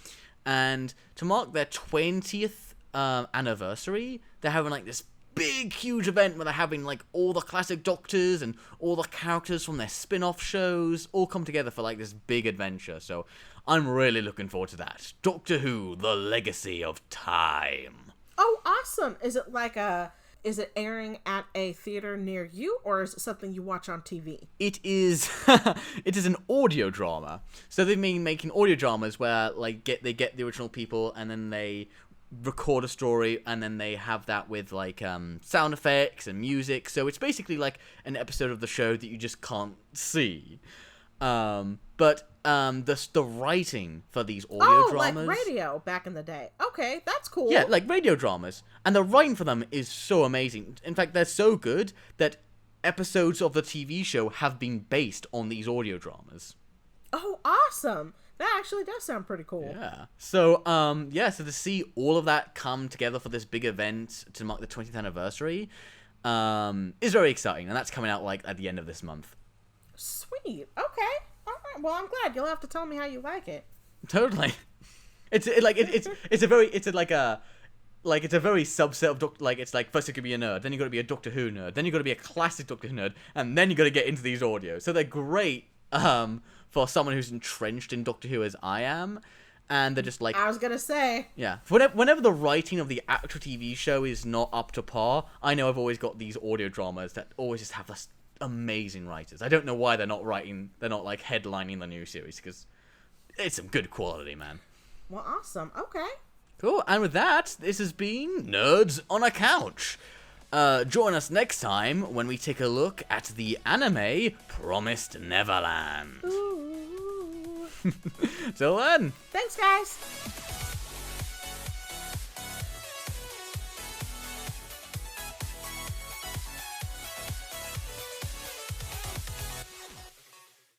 And to mark their 20th anniversary, they're having like this big, huge event where they're having like all the classic doctors and all the characters from their spin-off shows all come together for like this big adventure. So I'm really looking forward to that. Doctor Who, The Legacy of Time. Oh, awesome. Is it airing at a theater near you, or is it something you watch on TV? It is it is an audio drama. So they've been making audio dramas where like they get the original people and then they record a story and then they have that with like sound effects and music. So it's basically like an episode of the show that you just can't see. But the writing for these audio dramas, like radio back in the day. Okay, that's cool. Yeah, like radio dramas, and the writing for them is so amazing. In fact, they're so good that episodes of the TV show have been based on these audio dramas. Oh, awesome! That actually does sound pretty cool. Yeah. So, so to see all of that come together for this big event to mark the 20th anniversary, is very exciting, and that's coming out like at the end of this month. Sweet. Okay. All right. Well, I'm glad. You'll have to tell me how you like it. Totally. It's a very subset of it's like first you could be a nerd, then you got to be a Doctor Who nerd, then you got to be a classic Doctor Who nerd, and then you got to get into these audios. So they're great for someone who's entrenched in Doctor Who as I am, and they're just like, I was gonna say, yeah. Whenever the writing of the actual TV show is not up to par, I know I've always got these audio dramas that always just have this amazing writers. I don't know why they're not like headlining the new series, because it's some good quality, man. Well, awesome. Okay. Cool. And with that, this has been Nerds on a Couch. Join us next time when we take a look at the anime Promised Neverland. Ooh. Till then. Thanks, guys.